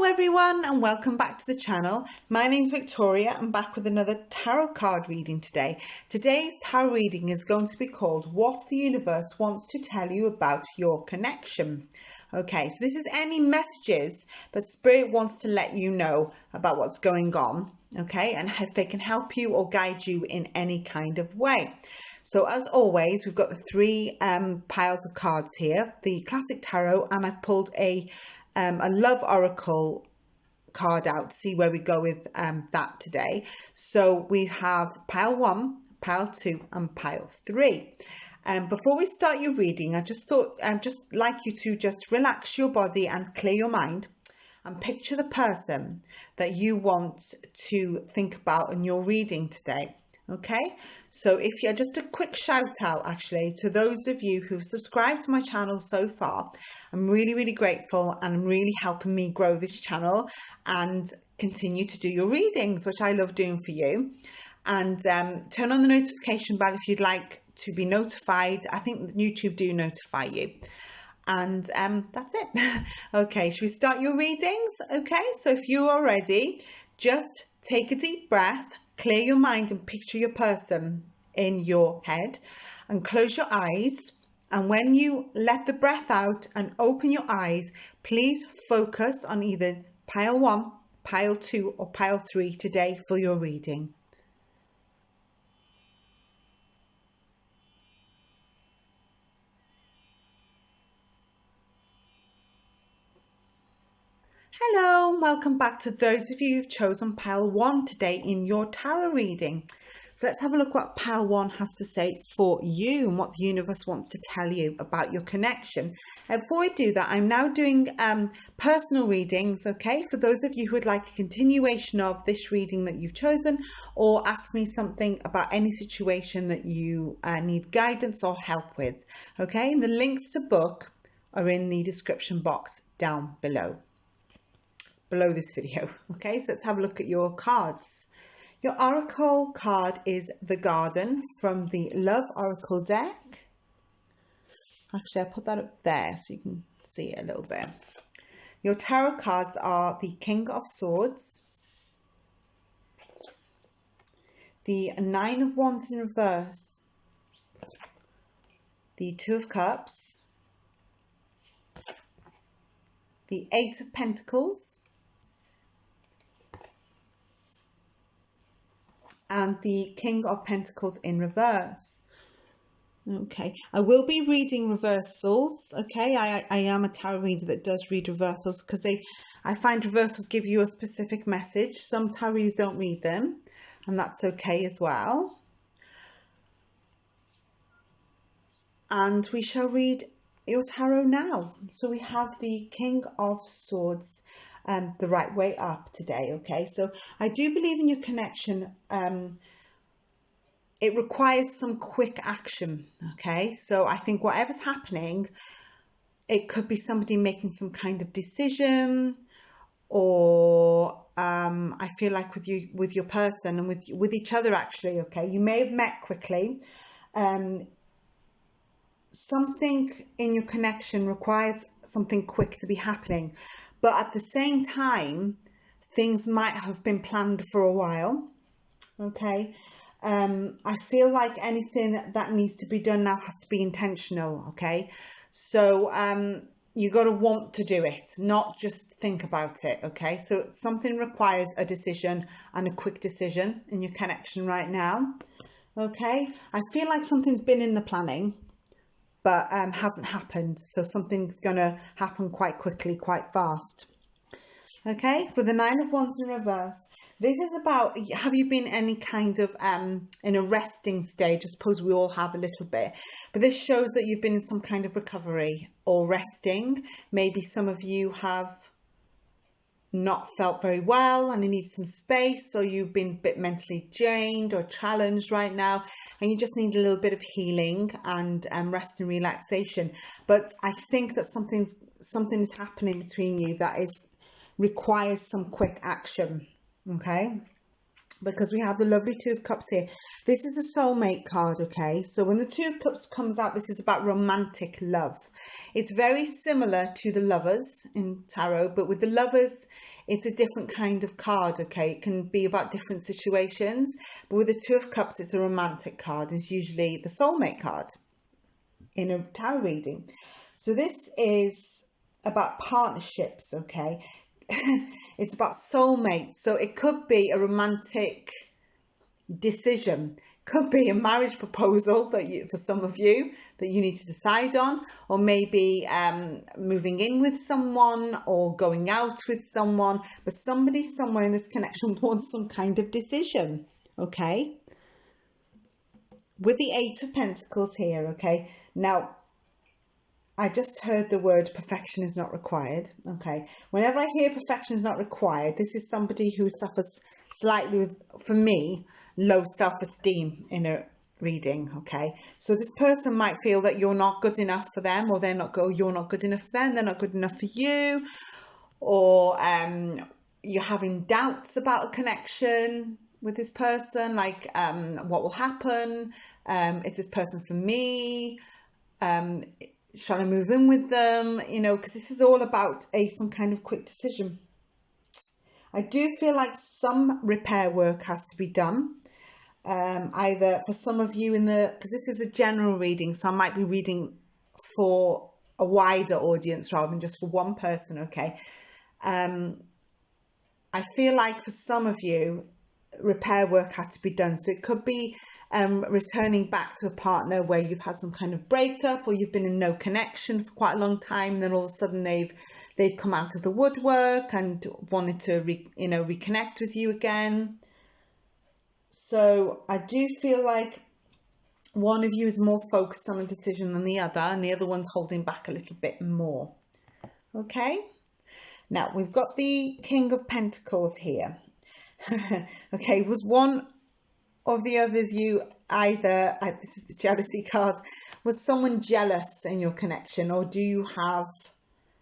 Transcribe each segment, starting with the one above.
everyone and welcome back to the channel. My name's Victoria. I'm back with another tarot card reading today. Today's tarot reading is going to be called What the Universe Wants to Tell You About Your Connection. Okay, so this is any messages that Spirit wants to let you know about what's going on, okay, and if they can help you or guide you in any kind of way. So as always, we've got the three piles of cards here, the classic tarot, and I've pulled a love oracle card out to see where we go with that today. So we have pile 1, pile 2 and pile 3. Before we start your reading, I just thought I'd just like you to just relax your body and clear your mind and picture the person that you want to think about in your reading today. Okay, so if you're just a quick shout out actually to those of you who've subscribed to my channel so far. I'm really grateful and really helping me grow this channel and continue to do your readings, which I love doing for you. And turn on the notification bell if you'd like to be notified. I think YouTube do notify you. And that's it. Okay, should we start your readings? Okay, so if you are ready, just take a deep breath. Clear your mind and picture your person in your head and close your eyes. And when you let the breath out and open your eyes, please focus on either pile 1, pile 2 or pile 3 today for your reading. Hello, welcome back to those of you who've chosen pile 1 today in your tarot reading. So let's have a look what pile 1 has to say for you and what the universe wants to tell you about your connection. And before I do that, I'm now doing personal readings, okay? For those of you who would like a continuation of this reading that you've chosen, or ask me something about any situation that you need guidance or help with, okay? And the links to book are in the description box down below this video. Okay, so let's have a look at your cards. Your oracle card is the Garden from the Love Oracle deck. Actually, I put that up there so you can see it a little bit. Your tarot cards are the King of Swords, the Nine of Wands in reverse, the Two of Cups, the Eight of Pentacles, and the King of Pentacles in reverse. Okay, I will be reading reversals. Okay, I am a tarot reader that does read reversals because I find reversals give you a specific message. Some tarot readers don't read them, and that's okay as well. And we shall read your tarot now. So we have the King of Swords the right way up today. Okay, so I do believe in your connection. It requires some quick action. Okay, so I think whatever's happening, it could be somebody making some kind of decision, or I feel like with your person and with each other actually. Okay, you may have met quickly. Something in your connection requires something quick to be happening. But at the same time, things might have been planned for a while, okay? I feel like anything that needs to be done now has to be intentional, okay? So you got to want to do it, not just think about it, okay? So something requires a decision and a quick decision in your connection right now, okay? I feel like something's been in the planning, but hasn't happened. So something's going to happen quite quickly, quite fast. Okay, for the Nine of Wands in reverse, this is about, have you been any kind of in a resting stage? I suppose we all have a little bit. But this shows that you've been in some kind of recovery or resting. Maybe some of you have not felt very well and you need some space, or you've been a bit mentally drained or challenged right now and you just need a little bit of healing and rest and relaxation. But I think that something is happening between you that requires some quick action, okay? Because we have the lovely Two of Cups here. This is the soulmate card, okay? So when the Two of Cups comes out, this is about romantic love. It's very similar to the Lovers in tarot, but with the Lovers, it's a different kind of card, okay? It can be about different situations, but with the Two of Cups, it's a romantic card. It's usually the soulmate card in a tarot reading. So this is about partnerships, okay? It's about soulmates. So it could be a romantic decision, could be a marriage proposal that for some of you that you need to decide on, or maybe moving in with someone or going out with someone, but somebody somewhere in this connection wants some kind of decision, okay? With the Eight of Pentacles here, okay? Now, I just heard the word perfection is not required, okay? Whenever I hear perfection is not required, this is somebody who suffers slightly with, for me, low self-esteem in a reading, okay? So this person might feel that you're not good enough for them, or you're not good enough for them, they're not good enough for you, or you're having doubts about a connection with this person, like what will happen? Is this person for me? Shall I move in with them? You know, because this is all about some kind of quick decision. I do feel like some repair work has to be done. Either for some of you because this is a general reading, so I might be reading for a wider audience rather than just for one person, okay? I feel like for some of you, repair work had to be done. So it could be returning back to a partner where you've had some kind of breakup, or you've been in no connection for quite a long time, and then all of a sudden they've come out of the woodwork and wanted to reconnect with you again. So I do feel like one of you is more focused on a decision than the other, and the other one's holding back a little bit more. Okay, now we've got the King of Pentacles here. Okay, was one of the others you either, this is the jealousy card, was someone jealous in your connection, or do you have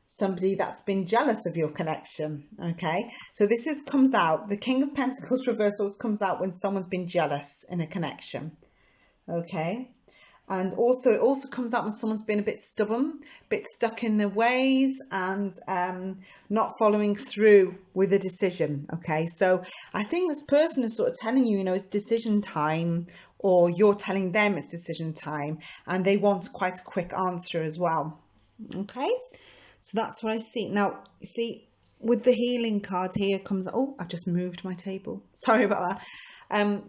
somebody that's been jealous of your connection? Okay, so this comes out, the King of Pentacles reversals comes out when someone's been jealous in a connection. Okay, and also it also comes out when someone's been a bit stubborn, a bit stuck in their ways, and not following through with a decision. Okay, so I think this person is sort of telling you, it's decision time, or you're telling them it's decision time, and they want quite a quick answer as well. Okay, so that's what I see. Now, you see, with the healing card here comes, oh, I've just moved my table. Sorry about that.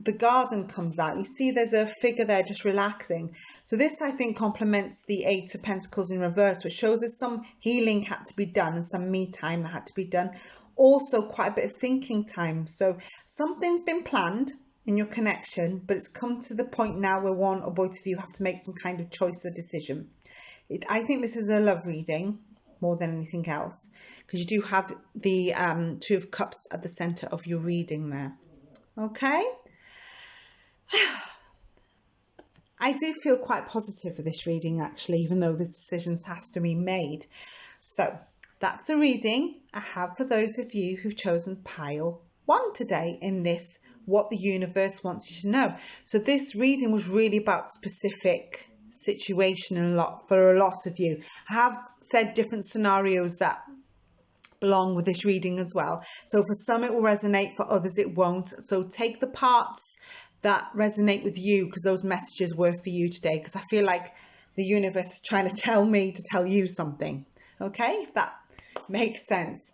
The Garden comes out. You see there's a figure there just relaxing. So this, I think, complements the Eight of Pentacles in reverse, which shows us some healing had to be done and some me time that had to be done. Also quite a bit of thinking time. So something's been planned in your connection, but it's come to the point now where one or both of you have to make some kind of choice or decision. I think this is a love reading more than anything else, because you do have the Two of Cups at the center of your reading there. Okay, I do feel quite positive for this reading, actually, even though the decisions has to be made. So that's the reading I have for those of you who've chosen pile 1 today in this What the Universe Wants You to Know. So this reading was really about specific situation for a lot of you. I have said different scenarios that belong with this reading as well. So for some it will resonate, for others it won't. So take the parts that resonate with you, because those messages were for you today, because I feel like the universe is trying to tell me to tell you something. Okay, if that makes sense.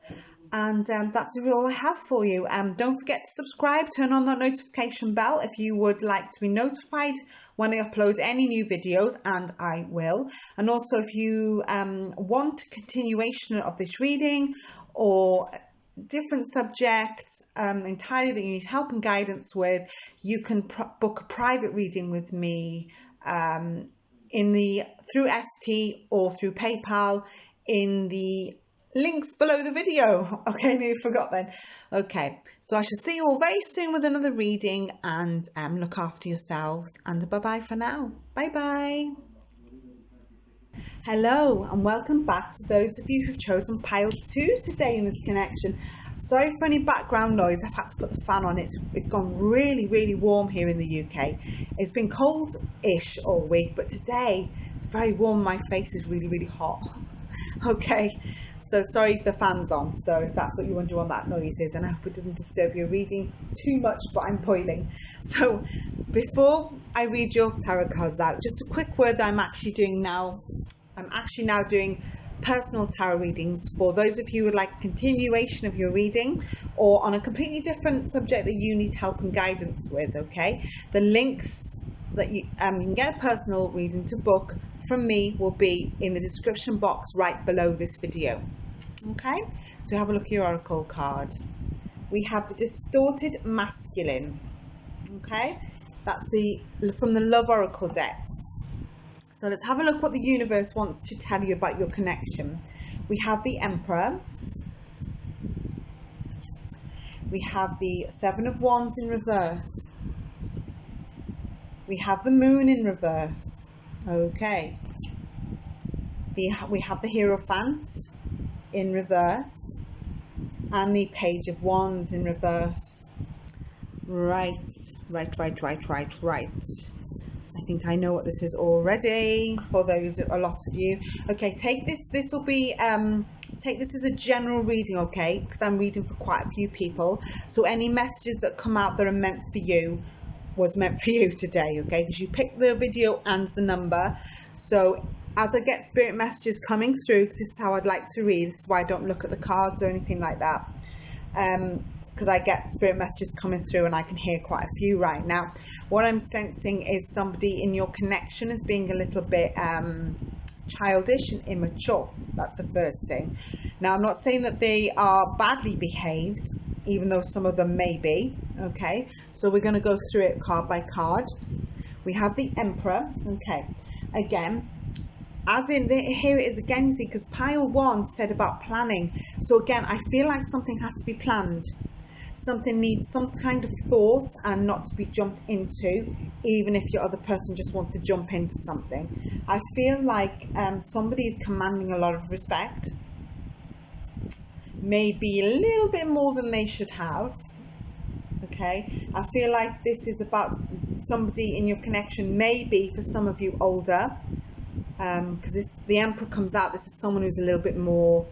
And that's all I have for you. Don't forget to subscribe, turn on that notification bell if you would like to be notified when I upload any new videos, and I will. And also, if you want a continuation of this reading or different subjects entirely that you need help and guidance with, you can book a private reading with me through ST or through PayPal in the links below the video. Okay, I nearly forgot then. Okay, so I shall see you all very soon with another reading, and look after yourselves, and bye bye for now. Bye bye. Hello and welcome back to those of you who've chosen pile 2 today in this connection. Sorry for any background noise, I've had to put the fan on. It's gone really warm here in the UK. It's been cold-ish all week, but today it's very warm. My face is really hot. Okay, so sorry if the fan's on, so if that's what you wonder what that noise is, and I hope it doesn't disturb your reading too much, but I'm boiling. So before I read your tarot cards out, just a quick word that I'm actually now doing personal tarot readings for those of you who would like a continuation of your reading or on a completely different subject that you need help and guidance with. Okay, the links that you can get a personal reading to book from me will be in the description box right below this video. Okay, so have a look at your oracle card. We have the distorted masculine. Okay, that's from the love oracle deck. So let's have a look what the universe wants to tell you about your connection. We have the Emperor. We have the Seven of Wands in reverse. We have the Moon in reverse. Okay. We have the Hierophant in reverse. And the Page of Wands in reverse. Right. I think I know what this is already for a lot of you. Okay, take this. This will be take this as a general reading, okay? Because I'm reading for quite a few people. So any messages that come out that are meant for you was meant for you today, okay? Because you picked the video and the number. So as I get spirit messages coming through, because this is how I'd like to read. This is why I don't look at the cards or anything like that. Because I get spirit messages coming through and I can hear quite a few right now. What I'm sensing is somebody in your connection as being a little bit childish and immature. That's the first thing. Now, I'm not saying that they are badly behaved, even though some of them may be. Okay, so we're going to go through it card by card. We have the Emperor. Okay, again, as in here it is again, you see, because pile 1 said about planning. So again, I feel like something has to be planned. Something needs some kind of thought and not to be jumped into, even if your other person just wants to jump into something. I feel like somebody is commanding a lot of respect, maybe a little bit more than they should have. Okay, I feel like this is about somebody in your connection, maybe for some of you older, because the Emperor comes out. This is someone who's a little bit more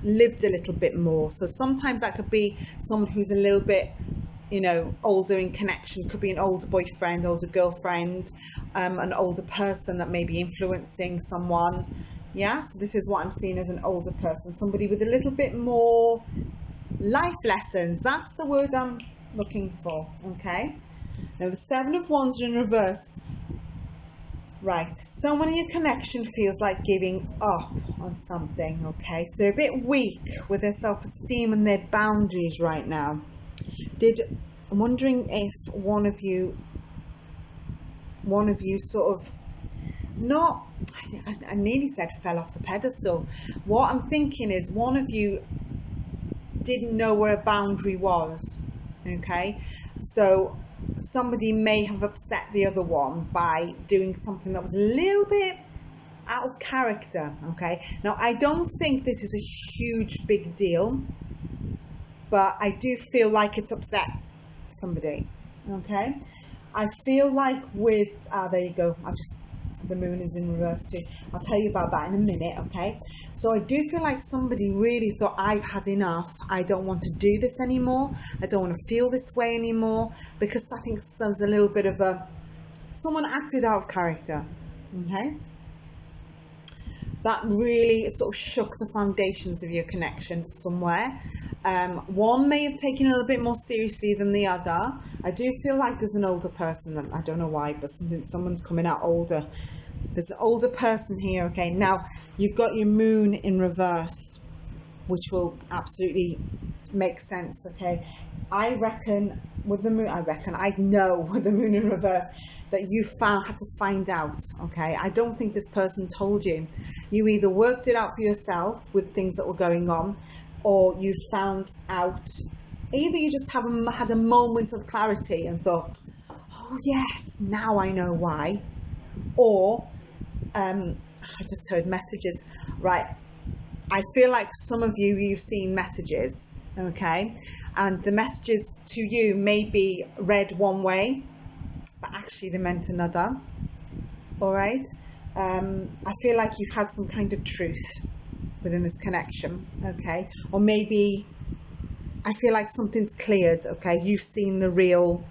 lived a little bit more. So sometimes that could be someone who's a little bit, you know, older in connection. Could be an older boyfriend, older girlfriend, an older person that may be influencing someone. Yeah, so this is what I'm seeing as an older person, somebody with a little bit more life lessons. That's the word I'm looking for. Okay, now the Seven of Wands are in reverse. Right, someone in your connection feels like giving up on something, okay? So they're a bit weak with their self-esteem and their boundaries right now. I'm wondering if one of you sort of, not, I nearly said fell off the pedestal. What I'm thinking is one of you didn't know where a boundary was, okay? So somebody may have upset the other one by doing something that was a little bit out of character. Okay, now I don't think this is a huge big deal, but I do feel like it's upset somebody. Okay, I feel like with there you go, the Moon is in reverse too. I'll tell you about that in a minute. Okay, so I do feel like somebody really thought, I've had enough. I don't want to do this anymore. I don't want to feel this way anymore, because I think there's a little bit of someone acted out of character. Okay, that really sort of shook the foundations of your connection somewhere. One may have taken it a little bit more seriously than the other. I do feel like there's an older person, that I don't know why, but someone's coming out older. There's an older person here. Okay, now you've got your Moon in reverse, which will absolutely make sense. Okay, I reckon with the Moon, I know with the Moon in reverse that you had to find out. Okay, I don't think this person told you. You either worked it out for yourself with things that were going on, or you found out. Either you just had a moment of clarity and thought, oh yes, now I know why. Or I just heard messages. Right, I feel like some of you've seen messages, okay, and the messages to you may be read one way, but actually they meant another. All right, I feel like you've had some kind of truth within this connection, okay? Or maybe I feel like something's cleared, okay? You've seen the real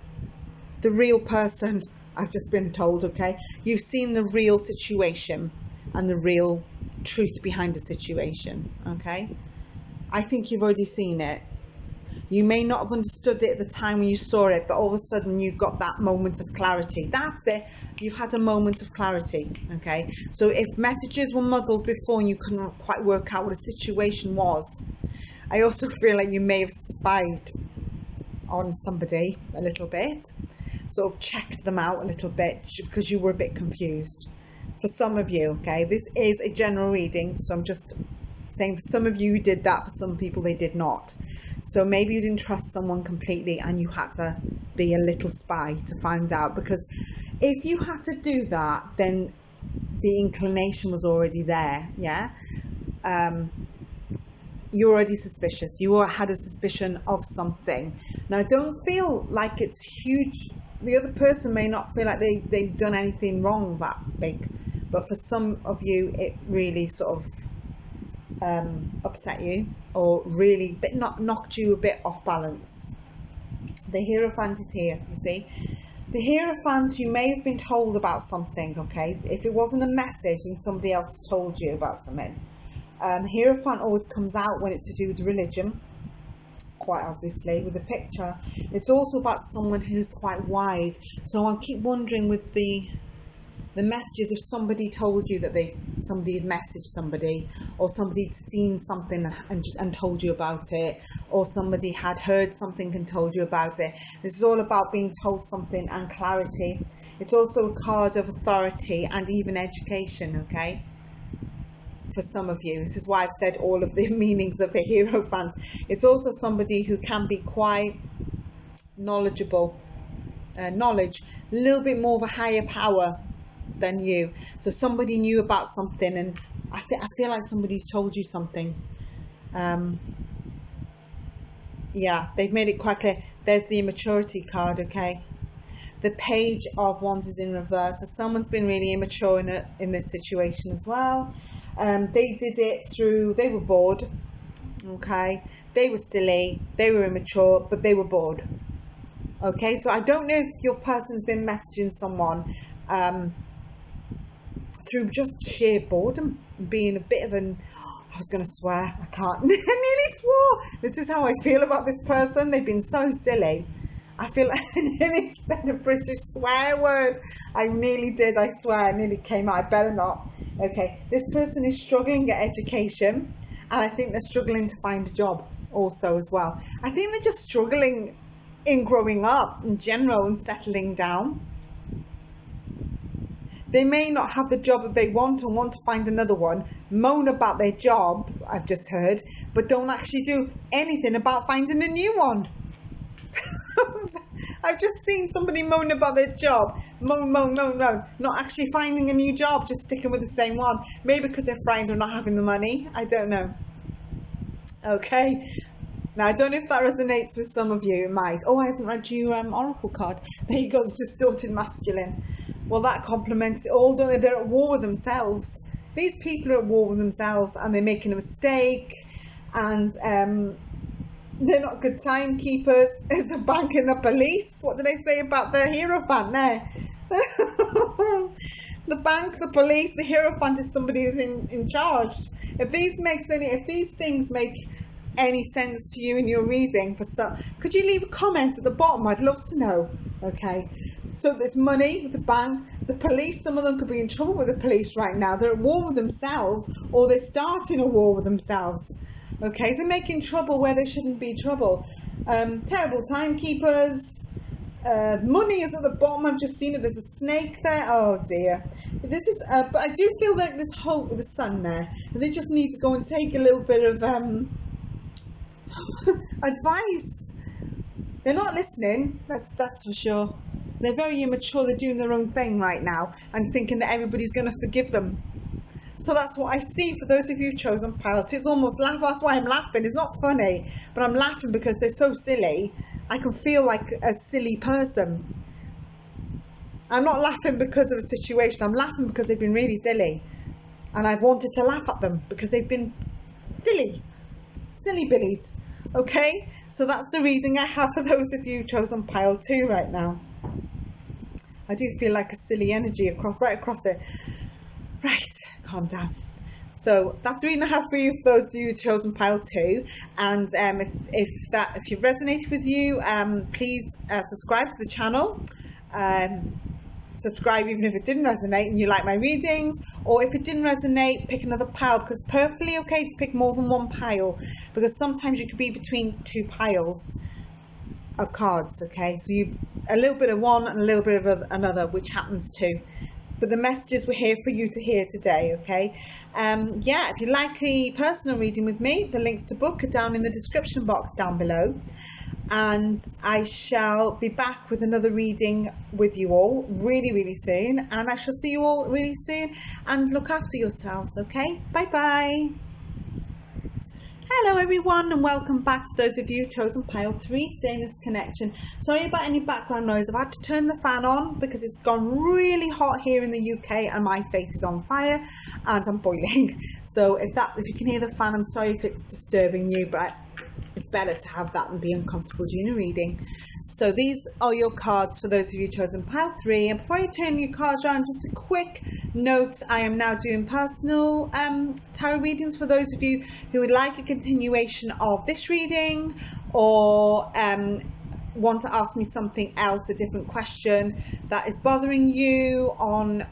person, I've just been told, okay? You've seen the real situation and the real truth behind the situation, okay? I think you've already seen it. You may not have understood it at the time when you saw it, but all of a sudden you've got that moment of clarity. That's it. You've had a moment of clarity, okay? So if messages were muddled before and you couldn't quite work out what a situation was, I also feel like you may have spied on somebody a little bit, sort of checked them out a little bit because you were a bit confused. For some of you, okay, this is a general reading, so I'm just saying for some of you who did that, for some people they did not. So maybe you didn't trust someone completely and you had to be a little spy to find out, because if you had to do that, then the inclination was already there, yeah? You're already suspicious. You had a suspicion of something. Now, don't feel like it's huge. The other person may not feel like they've done anything wrong that big, but for some of you, it really sort of upset you, or really knocked you a bit off balance. The Hierophant is here, you see. The Hierophant, you may have been told about something, okay? If it wasn't a message and somebody else told you about something. Hierophant always comes out when it's to do with religion, quite obviously, with the picture. It's also about someone who's quite wise. So I keep wondering with the messages, if somebody told you that somebody had messaged somebody, or somebody had seen something and told you about it, or somebody had heard something and told you about it. This is all about being told something and clarity. It's also a card of authority and even education, okay? For some of you, this is why I've said all of the meanings of the Hierophant. It's also somebody who can be quite knowledgeable, a little bit more of a higher power than you. So somebody knew about something, and I feel like somebody's told you something. Yeah, they've made it quite clear. There's the immaturity card, okay? The Page of Wands is in reverse, so someone's been really immature in this situation as well. They did it through, they were bored, okay? They were silly, they were immature, but they were bored. Okay, so I don't know if your person's been messaging someone through just sheer boredom, being a bit of I was going to swear, I can't, I nearly swore. This is how I feel about this person. They've been so silly. I feel like I nearly said a British swear word. I nearly did, I swear, I nearly came out. I better not. Okay, this person is struggling at education, and I think they're struggling to find a job also as well. I think they're just struggling in growing up in general and settling down. They may not have the job that they want and want to find another one, moan about their job, I've just heard, but don't actually do anything about finding a new one. I've just seen somebody moan about their job, moan, not actually finding a new job, just sticking with the same one. Maybe because they're frightened of not having the money, I don't know. Okay, now I don't know if that resonates with some of you, it might. Oh, I haven't read you Oracle card. There you go, the distorted masculine. Well, that complements it all, don't they? They're at war with themselves. These people are at war with themselves, and they're making a mistake, and they're not good timekeepers. There's the bank and the police. What did I say about the Hierophant there? The bank, the police, the Hierophant is somebody who's in charge. If these things make any sense to you in your reading, could you leave a comment at the bottom? I'd love to know. Okay. So there's money with the bank, the police. Some of them could be in trouble with the police right now. They're at war with themselves, or they're starting a war with themselves. Okay, so making trouble where there shouldn't be trouble. Terrible timekeepers. Money is at the bottom. I've just seen it. There's a snake there. Oh dear. This is. But I do feel like there's hope with the sun there. They just need to go and take a little bit of advice. They're not listening. That's for sure. They're very immature. They're doing their own thing right now and thinking that everybody's going to forgive them. So that's what I see for those of you who've chosen pilot. It's almost laugh. That's why I'm laughing. It's not funny, but I'm laughing because they're so silly. I can feel like a silly person. I'm not laughing because of a situation. I'm laughing because they've been really silly. And I've wanted to laugh at them because they've been silly billies. Okay, so that's the reading I have for those of you chosen pile 2 right now. I do feel like a silly energy right across it. Right, calm down. So that's the reading I have for you for those of you chosen pile 2. And if you've resonated with you, please subscribe to the channel. Subscribe even if it didn't resonate and you like my readings, or if it didn't resonate, pick another pile, because it's perfectly okay to pick more than one pile, because sometimes you could be between 2 piles of cards. Okay, so you a little bit of one and a little bit of another, which happens too, but the messages were here for you to hear today. Okay, yeah, if you like a personal reading with me, the links to book are down in the description box down below. And I shall be back with another reading with you all really soon, and I shall see you all really soon, and look after yourselves. Okay, bye bye. Hello everyone, and welcome back to those of you chosen pile 3 today in this connection. Sorry about any background noise. I've had to turn the fan on because it's gone really hot here in the UK and my face is on fire and I'm boiling. So if you can hear the fan, I'm sorry if it's disturbing you, but it's better to have that and be uncomfortable during a reading. So these are your cards for those of you chosen pile 3. And before you turn your cards around, just a quick note: I am now doing personal tarot readings for those of you who would like a continuation of this reading, or want to ask me something else, a different question that is bothering you on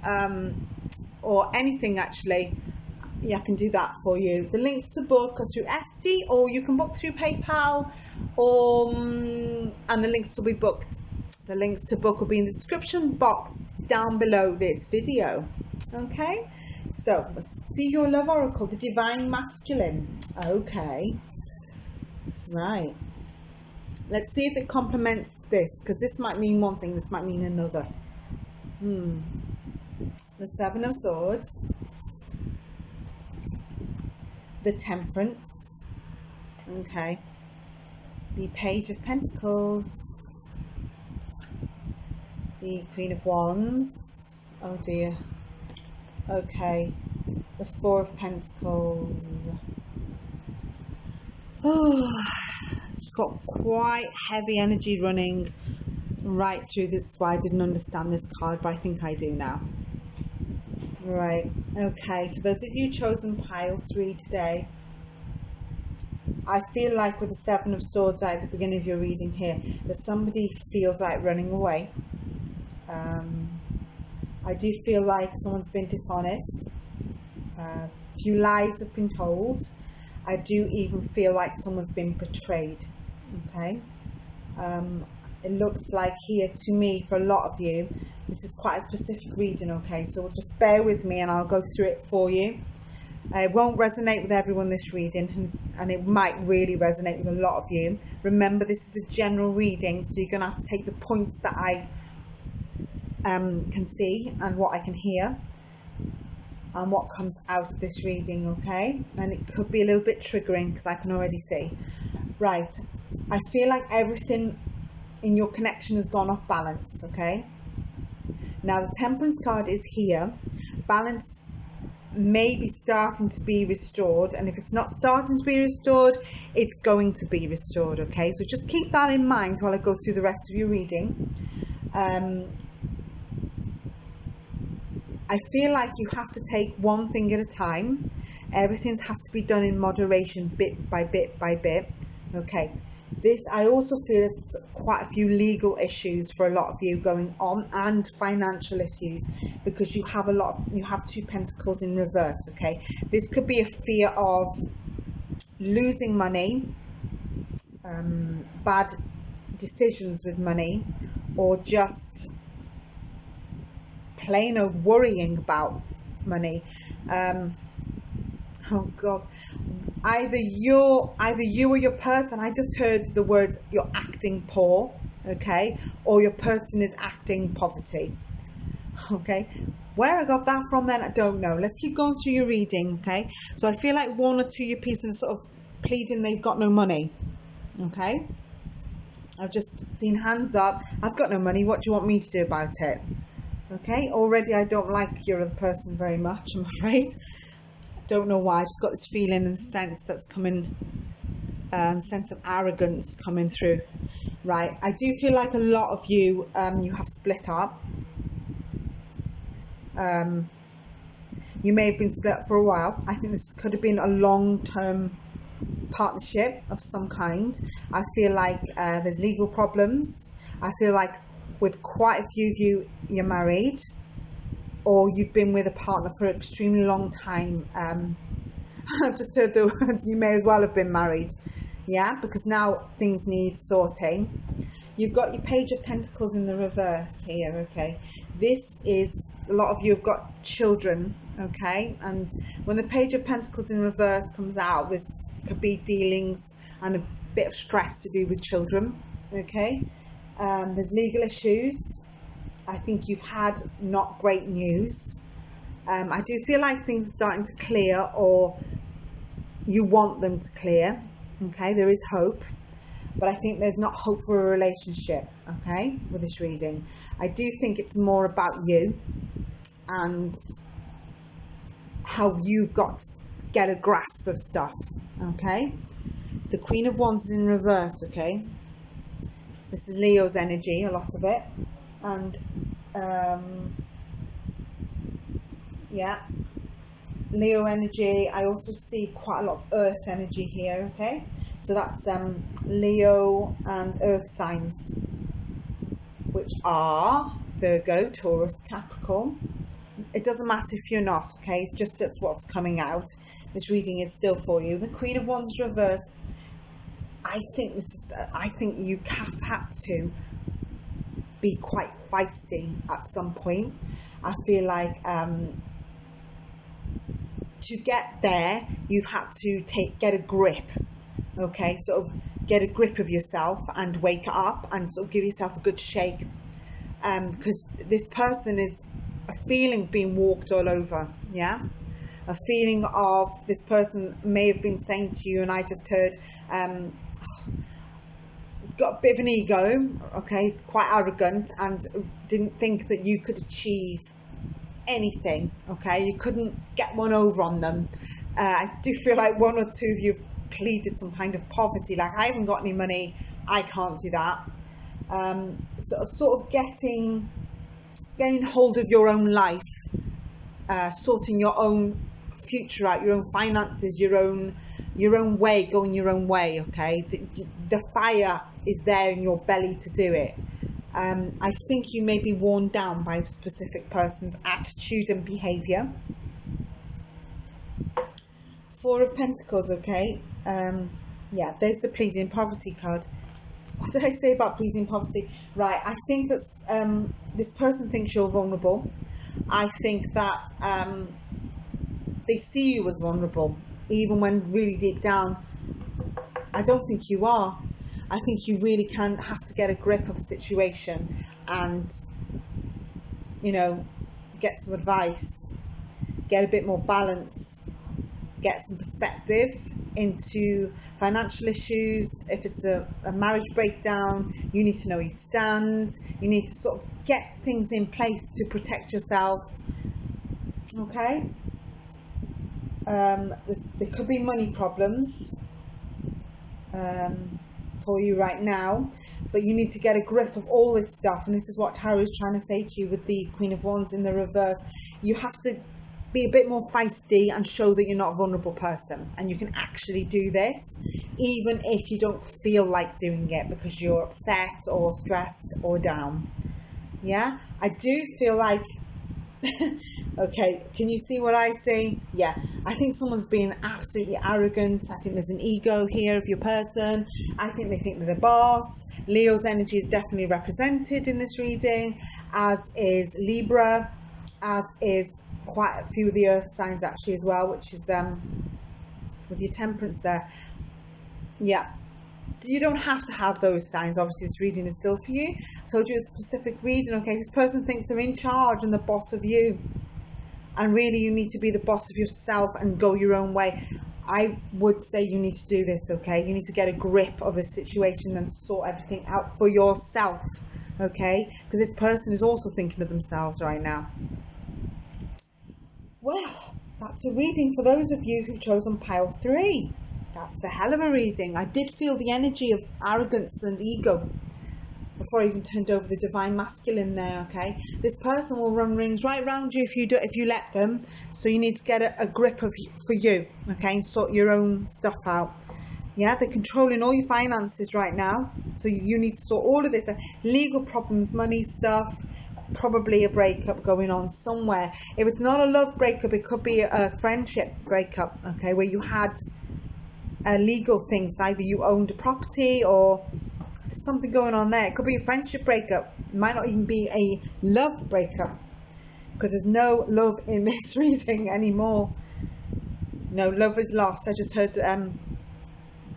or anything actually. Yeah, I can do that for you. The links to book are through SD, or you can book through PayPal, and the links will be booked. The links to book will be in the description box down below this video. Okay, so let's see your love oracle, the divine masculine. Okay, right. Let's see if it complements this, because this might mean one thing, this might mean another. The 7 of Swords. The Temperance, okay, the Page of Pentacles, the Queen of Wands, oh dear, okay, the 4 of Pentacles. Oh, it's got quite heavy energy running right through this. Why I didn't understand this card, but I think I do now. Right, okay, for those of you chosen pile 3 today, I feel like with the 7 of Swords at the beginning of your reading here, that somebody feels like running away. I do feel like someone's been dishonest. A few lies have been told. I do even feel like someone's been betrayed. Okay, it looks like here to me, for a lot of you, this is quite a specific reading. Okay, so just bear with me and I'll go through it for you. It won't resonate with everyone, this reading, and it might really resonate with a lot of you. Remember, this is a general reading, so you're going to have to take the points that I can see and what I can hear and what comes out of this reading. Okay, and it could be a little bit triggering because I can already see. Right, I feel like everything in your connection has gone off balance. Okay, now the Temperance card is here. Balance may be starting to be restored, and if it's not starting to be restored, it's going to be restored. Okay, so just keep that in mind while I go through the rest of your reading. I feel like you have to take one thing at a time. Everything has to be done in moderation, bit by bit by bit. Okay, this, I also feel there's quite a few legal issues for a lot of you going on, and financial issues, because you have 2 pentacles in reverse. Okay, this could be a fear of losing money, bad decisions with money, or just plain old worrying about money. Oh God, either you or your person, I just heard the words, you're acting poor, okay, or your person is acting poverty. Okay, where I got that from then, I don't know. Let's keep going through your reading. Okay, so I feel like 1 or 2 of your pieces are sort of pleading they've got no money. Okay, I've just seen hands up, I've got no money, what do you want me to do about it? Okay, already I don't like your other person very much, I'm afraid. Don't know why, I just got this feeling and sense that's coming, sense of arrogance coming through. Right, I do feel like a lot of you, you have split up. You may have been split up for a while. I think this could have been a long-term partnership of some kind. I feel like there's legal problems. I feel like with quite a few of you, you're married, or you've been with a partner for an extremely long time. I've just heard the words, you may as well have been married. Yeah, because now things need sorting. You've got your Page of Pentacles in the reverse here, okay? This is, a lot of you have got children, okay? And when the Page of Pentacles in reverse comes out, this could be dealings and a bit of stress to do with children, okay? There's legal issues. I think you've had not great news. I do feel like things are starting to clear, or you want them to clear, okay? There is hope. But I think there's not hope for a relationship, okay, with this reading. I do think it's more about you and how you've got to get a grasp of stuff, okay? The Queen of Wands is in reverse, okay? This is Leo's energy, a lot of it. And, yeah, Leo energy. I also see quite a lot of Earth energy here, okay? So that's Leo and Earth signs, which are Virgo, Taurus, Capricorn. It doesn't matter if you're not, okay? It's just that's what's coming out. This reading is still for you. The Queen of Wands reverse. I think you have had to be quite feisty at some point. I feel like to get there, you've had to get a grip. Okay, sort of get a grip of yourself and wake up and sort of give yourself a good shake, because this person is a feeling being walked all over. Yeah, a feeling of this person may have been saying to you, and I just heard, got a bit of an ego, okay, quite arrogant, and didn't think that you could achieve anything. Okay, you couldn't get one over on them. I do feel like one or two of you have pleaded some kind of poverty, like I haven't got any money, I can't do that. Sort of getting hold of your own life, sorting your own future out, your own finances, your own way, going your own way. Okay, the fire is there in your belly to do it. I think you may be worn down by a specific person's attitude and behavior. Four of Pentacles, okay. Yeah, there's the pleading poverty card. What did I say about pleading poverty? Right, I think that this person thinks you're vulnerable. I think that they see you as vulnerable, even when really deep down, I don't think you are. I think you really have to get a grip of a situation and, you know, get some advice, get a bit more balance, get some perspective into financial issues. If it's a marriage breakdown, you need to know where you stand. You need to sort of get things in place to protect yourself. Okay? There could be money problems for you right now, but you need to get a grip of all this stuff, and this is what Tarot is trying to say to you with the Queen of Wands in the reverse. You have to be a bit more feisty and show that you're not a vulnerable person, and you can actually do this even if you don't feel like doing it because you're upset or stressed or down. Yeah, I do feel like okay, can you see what I see? Yeah, I think someone's being absolutely arrogant. I think there's an ego here of your person. I think they think they're the boss. Leo's energy is definitely represented in this reading, as is Libra, as is quite a few of the earth signs actually as well, which is with your Temperance there. Yeah, you don't have to have those signs. Obviously this reading is still for you. I told you a specific reason. Okay, this person thinks they're in charge and the boss of you, and really you need to be the boss of yourself and go your own way. I would say you need to do this. Okay, you need to get a grip of the situation and sort everything out for yourself. okay? Because this person is also thinking of themselves right now. Well, that's a reading for those of you who've chosen pile 3. That's a hell of a reading. I did feel the energy of arrogance and ego before I even turned over the divine masculine there, okay? This person will run rings right around you if you let them. So you need to get a grip for you, okay, and sort your own stuff out. Yeah, they're controlling all your finances right now. So you need to sort all of this, legal problems, money stuff, probably a breakup going on somewhere. If it's not a love breakup, it could be a friendship breakup, okay, where you had legal things. Either you owned a property or there's something going on there. It could be a friendship breakup. It might not even be a love breakup, because there's no love in this reading anymore. No, love is lost. I just heard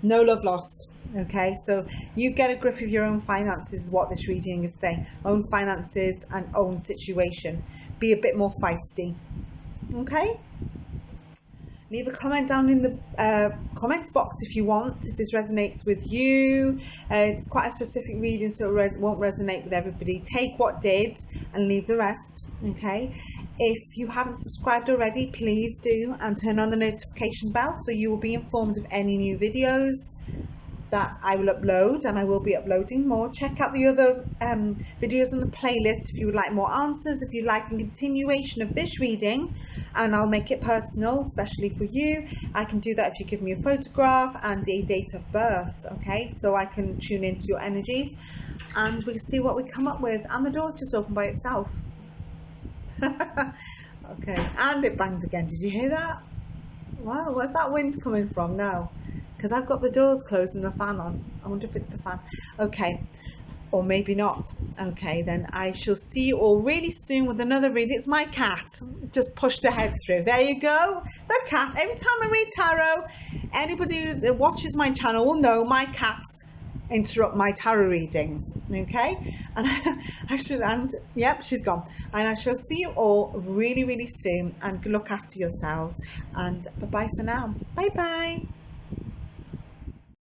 no love lost. Okay, so you get a grip of your own finances is what this reading is saying. Own finances and own situation. Be a bit more feisty. Okay, leave a comment down in the comments box if you want, if this resonates with you. It's quite a specific reading, so it won't resonate with everybody. Take what did and leave the rest. Okay, if you haven't subscribed already, please do, and turn on the notification bell so you will be informed of any new videos that I will upload, and I will be uploading more. Check out the other videos on the playlist if you would like more answers, if you'd like a continuation of this reading, and I'll make it personal, especially for you. I can do that if you give me a photograph and a date of birth, okay, so I can tune into your energies and we'll see what we come up with. And the door's just opened by itself. Okay, and it banged again. Did you hear that? Wow, where's that wind coming from now? Because I've got the doors closed and the fan on. I wonder if it's the fan. Okay, or maybe not. Okay, then I shall see you all really soon with another reading. It's my cat just pushed her head through. There you go, the cat. Every time I read tarot, anybody who watches my channel will know my cats interrupt my tarot readings. Okay, and yep, she's gone. And I shall see you all really, really soon, and look after yourselves, and bye bye for now. Bye bye.